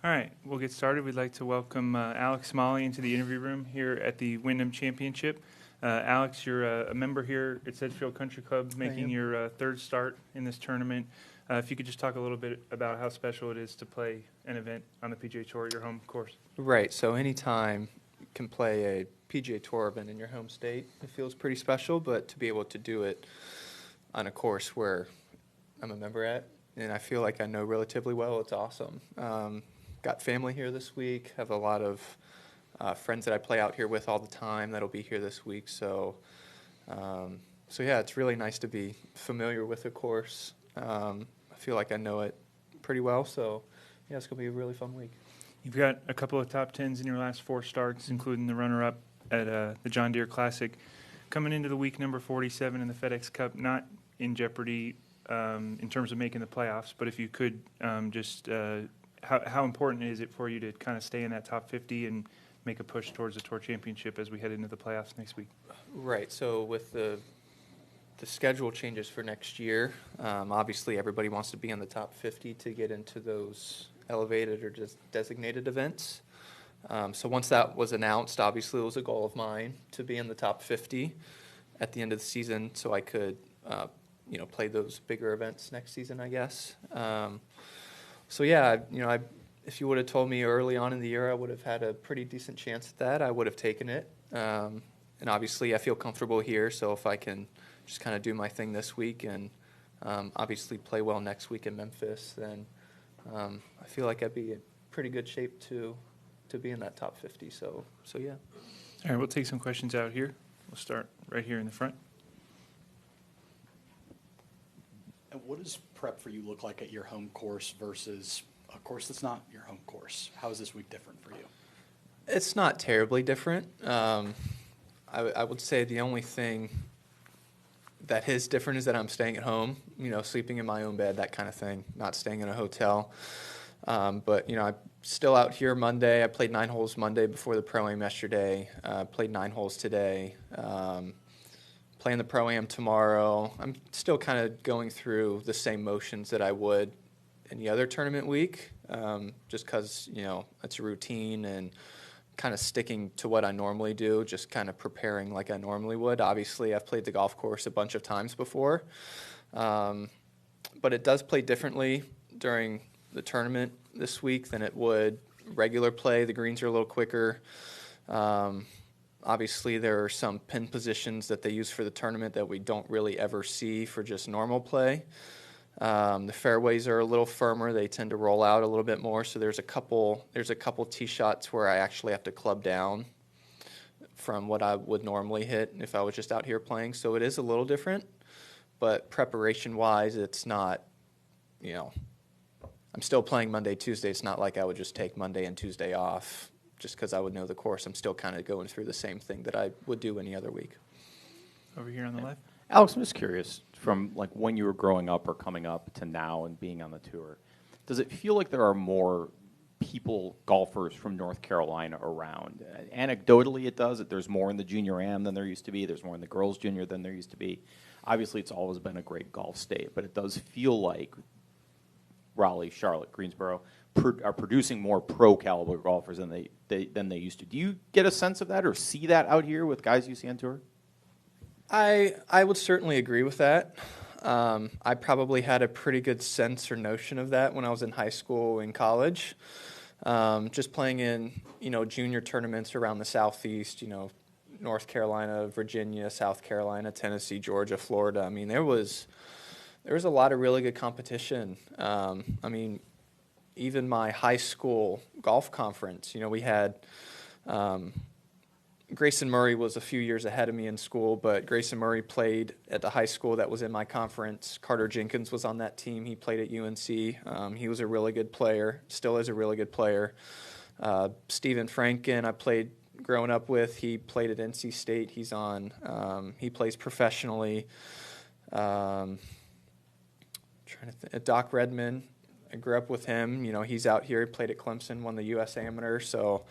All right, we'll get started. We'd like to welcome Alex Smalley into the interview room here at the Wyndham Championship. Alex, you're a member here at Sedgefield Country Club, making your third start in this tournament. If you could just talk a little bit about how special it is to play an event on the PGA Tour at your home course. Right, so anytime you can play a PGA Tour event in your home state, it feels pretty special, but to be able to do it on a course where I'm a member at, and I feel like I know relatively well, it's awesome. Got family here this week, have a lot of friends that I play out here with all the time that'll be here this week, so yeah, it's really nice to be familiar with the course. I feel like I know it pretty well, so yeah, it's going to be a really fun week. You've got a couple of top tens in your last four starts, including the runner-up at the John Deere Classic. Coming into the week number 47 in the FedEx Cup, not in jeopardy in terms of making the playoffs, but if you could how important is it for you to kind of stay in that top 50 and make a push towards the Tour Championship as we head into the playoffs next week? Right, so with the schedule changes for next year, obviously everybody wants to be in the top 50 to get into those elevated or just designated events. So once that was announced, obviously it was a goal of mine to be in the top 50 at the end of the season so I could play those bigger events next season, I guess. So yeah, if you would have told me early on in the year I would have had a pretty decent chance at that, I would have taken it. And obviously I feel comfortable here, so if I can just kind of do my thing this week and obviously play well next week in Memphis, then I feel like I'd be in pretty good shape to be in that top 50. So yeah. All right, we'll take some questions out here. We'll start right here in the front. And what does prep for you look like at your home course versus a course that's not your home course? How is this week different for you? It's not terribly different. I would say the only thing that is different is that I'm staying at home, sleeping in my own bed, that kind of thing, not staying in a hotel. But, I'm still out here Monday. I played 9 holes Monday before the Pro-Am yesterday. Played 9 holes today. Playing the Pro-Am tomorrow. I'm still kind of going through the same motions that I would any other tournament week, just because, it's a routine and kind of sticking to what I normally do, just kind of preparing like I normally would. Obviously, I've played the golf course a bunch of times before, but it does play differently during the tournament this week than it would regular play. The greens are a little quicker. Obviously, there are some pin positions that they use for the tournament that we don't really ever see for just normal play. The fairways are a little firmer. They tend to roll out a little bit more. So there's a couple tee shots where I actually have to club down from what I would normally hit if I was just out here playing. So it is a little different, but preparation-wise, it's not, I'm still playing Monday, Tuesday. It's not like I would just take Monday and Tuesday off just because I would know the course. I'm still kind of going through the same thing that I would do any other week. Over here on the left. Alex, I'm just curious, from like when you were growing up or coming up to now and being on the tour, does it feel like there are more golfers from North Carolina around? Anecdotally, it does. There's more in the junior am than there used to be. There's more in the girls' junior than there used to be. Obviously, it's always been a great golf state, but it does feel like Raleigh, Charlotte, Greensboro are producing more pro-caliber golfers than they used to. Do you get a sense of that or see that out here with guys you see on tour? I would certainly agree with that. I probably had a pretty good sense or notion of that when I was in high school and college. Just playing in, junior tournaments around the Southeast, North Carolina, Virginia, South Carolina, Tennessee, Georgia, Florida. I mean, there was a lot of really good competition. Even my high school golf conference, we had Grayson Murray was a few years ahead of me in school, but Grayson Murray played at the high school that was in my conference. Carter Jenkins was on that team. He played at UNC. He was a really good player, still is a really good player. Stephen Franken, I played growing up with. He played at NC State. He plays professionally. Doc Redman, I grew up with him. He's out here. He played at Clemson, won the U.S. Amateur. So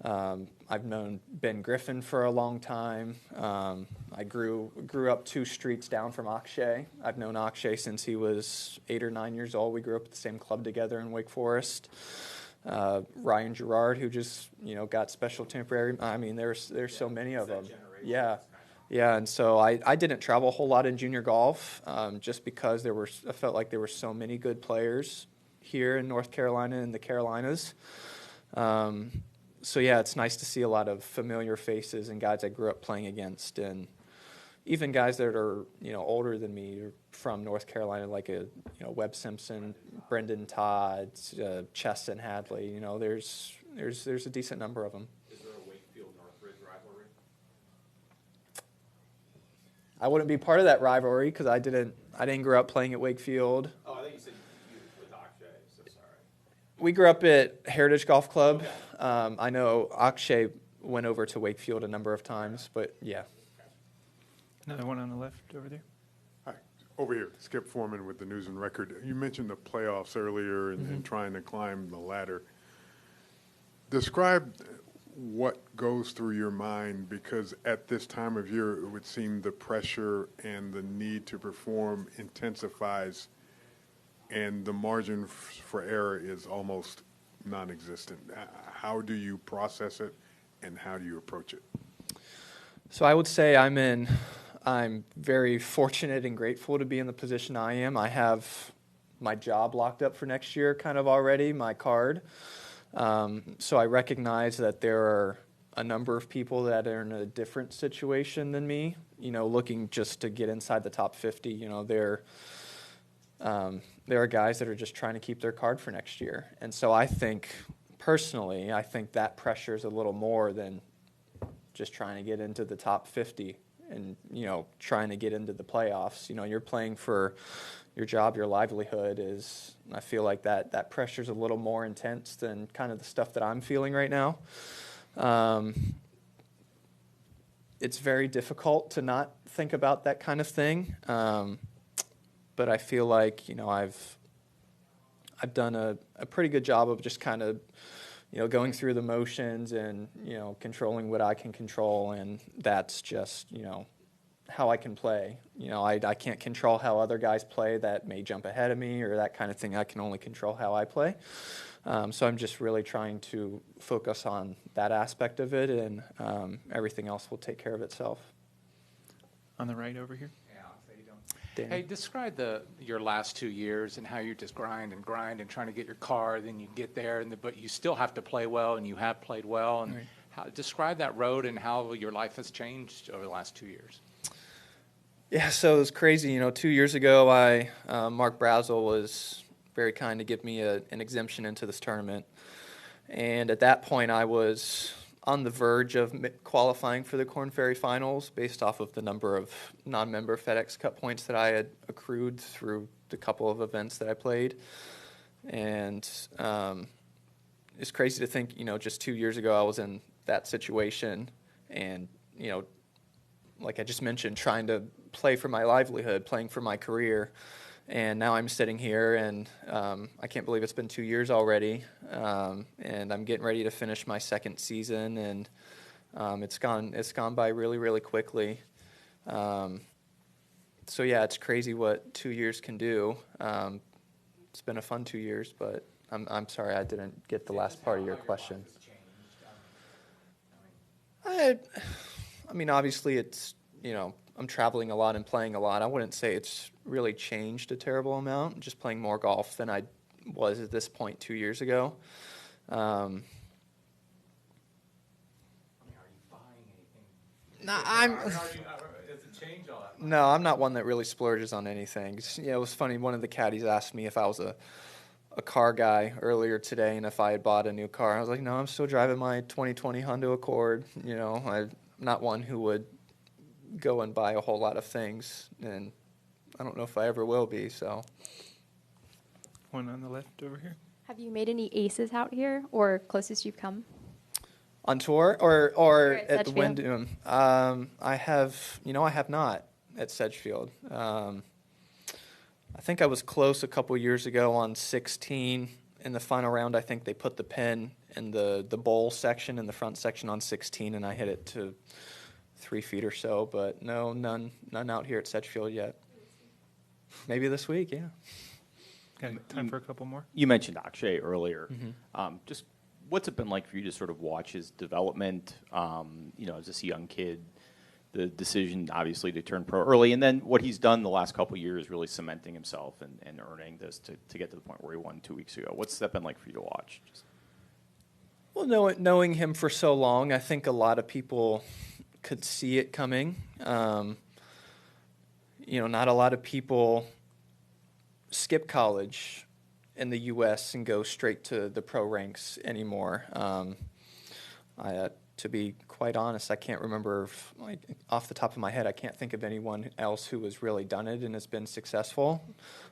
I've known Ben Griffin for a long time. I grew up 2 streets down from Akshay. I've known Akshay since he was 8 or 9 years old. We grew up at the same club together in Wake Forest. Ryan Gerard, who just got special temporary. I mean, there's so many of them. Yeah, yeah. And so I didn't travel a whole lot in junior golf, just because I felt like there were so many good players here in North Carolina and the Carolinas. So yeah, it's nice to see a lot of familiar faces and guys I grew up playing against, and even guys that are older than me or from North Carolina, like Webb Simpson, Brendan Todd, Cheston Hadley. There's a decent number of them. Is there a Wakefield Northridge rivalry? I wouldn't be part of that rivalry because I didn't grow up playing at Wakefield. Oh, I think you said you with Akshay, so sorry. We grew up at Heritage Golf Club. I know Akshay went over to Wakefield a number of times, but yeah. Another one on the left over there. Hi, over here, Skip Foreman with the News and Record. You mentioned the playoffs earlier and trying to climb the ladder. Describe what goes through your mind, because at this time of year, it would seem the pressure and the need to perform intensifies, and the margin for error is almost non-existent. How do you process it, and how do you approach it? So I would say I'm very fortunate and grateful to be in the position I am. I have my job locked up for next year kind of already, my card. So I recognize that there are a number of people that are in a different situation than me, looking just to get inside the top 50. There are guys that are just trying to keep their card for next year. And so I think that pressure is a little more than just trying to get into the top 50 and, trying to get into the playoffs. You're playing for your job, your livelihood I feel like that pressure's a little more intense than kind of the stuff that I'm feeling right now. It's very difficult to not think about that kind of thing. But I feel like, I've done a pretty good job of just kind of, going through the motions and, controlling what I can control, and that's just, how I can play. I can't control how other guys play that may jump ahead of me or that kind of thing. I can only control how I play. So I'm just really trying to focus on that aspect of it, and everything else will take care of itself. On the right over here. Danny? Hey, describe your last 2 years and how you just grind and trying to get your car. Then you get there, but you still have to play well, and you have played well. And Right. describe that road and how your life has changed over the last 2 years. Yeah, so it was crazy. 2 years ago, Mark Brazel was very kind to give me an exemption into this tournament. And at that point, I was on the verge of qualifying for the Korn Ferry Finals based off of the number of non-member FedEx Cup points that I had accrued through the couple of events that I played. And it's crazy to think, just 2 years ago I was in that situation and, like I just mentioned, trying to play for my livelihood, playing for my career. And now I'm sitting here, and I can't believe it's been 2 years already. And I'm getting ready to finish my second season, and it's gone by really, really quickly. So yeah, it's crazy what 2 years can do. It's been a fun 2 years, but I'm sorry I didn't get the last part of your question. I mean, obviously it's, I'm traveling a lot and playing a lot. I wouldn't say it's really changed a terrible amount. I'm just playing more golf than I was at this point 2 years ago. Are you buying anything? Does it change all that? No, I'm not one that really splurges on anything. It was funny. One of the caddies asked me if I was a car guy earlier today and if I had bought a new car. I was like, no, I'm still driving my 2020 Honda Accord. I'm not one who would go and buy a whole lot of things, and I don't know if I ever will be. So, One on the left over here. Have you made any aces out here, or closest you've come? on tour or Here at at the Sedgefield. Wyndham, I have not at Sedgefield. I think I was close a couple years ago on 16 in the final round. I think they put the pin in the bowl section in the front section on 16, and I hit it to 3 feet or so. But no, none out here at Sedgefield yet. Maybe this week, yeah. Got time for a couple more? You mentioned Akshay earlier. Mm-hmm. Just what's it been like for you to sort of watch his development, as this young kid, the decision obviously to turn pro early, and then what he's done the last couple of years, really cementing himself and earning this to get to the point where he won 2 weeks ago. What's that been like for you to watch? Well, knowing him for so long, I think a lot of people could see it coming. Not a lot of people skip college in the U.S. and go straight to the pro ranks anymore. To be quite honest, I can't remember, off the top of my head, I can't think of anyone else who has really done it and has been successful.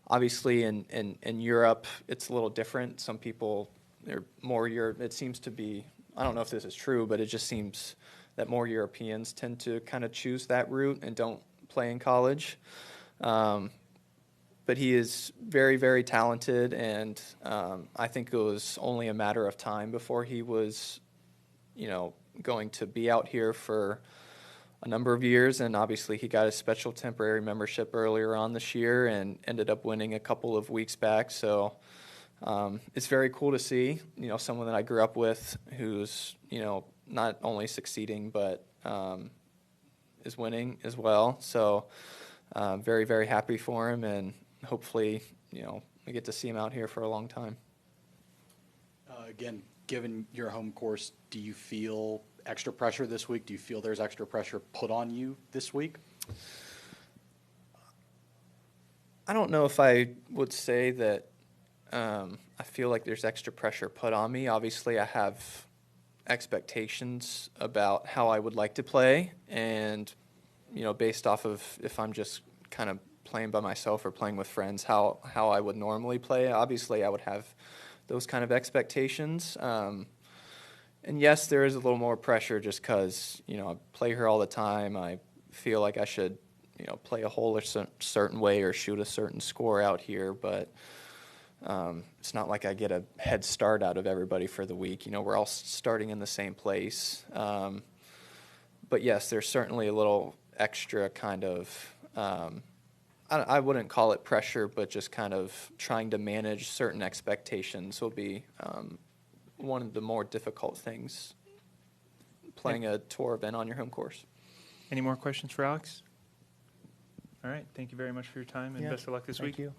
Obviously, in Europe, it's a little different. Some people, they're more it seems to be, I don't know if this is true, but it just seems that more Europeans tend to kind of choose that route and don't play in college. But he is very, very talented, and I think it was only a matter of time before he was, going to be out here for a number of years. And obviously he got a special temporary membership earlier on this year and ended up winning a couple of weeks back. So it's very cool to see, someone that I grew up with who's, not only succeeding but is winning as well. So very, very happy for him, and hopefully, we get to see him out here for a long time. Again, given your home course, do you feel extra pressure this week? Do you feel there's extra pressure put on you this week? I don't know if I would say that I feel like there's extra pressure put on me. Obviously, I have expectations about how I would like to play, and, based off of if I'm just kind of playing by myself or playing with friends, how I would normally play. Obviously, I would have those kind of expectations. And yes, there is a little more pressure just because, I play here all the time. I feel like I should, play a hole a certain way or shoot a certain score out here. But it's not like I get a head start out of everybody for the week. We're all starting in the same place. But yes, there's certainly a little extra kind of, I wouldn't call it pressure, but just kind of trying to manage certain expectations will be one of the more difficult things playing a tour event on your home course. Any more questions for Alex? All right. Thank you very much for your time, and best of luck this week. Thank you.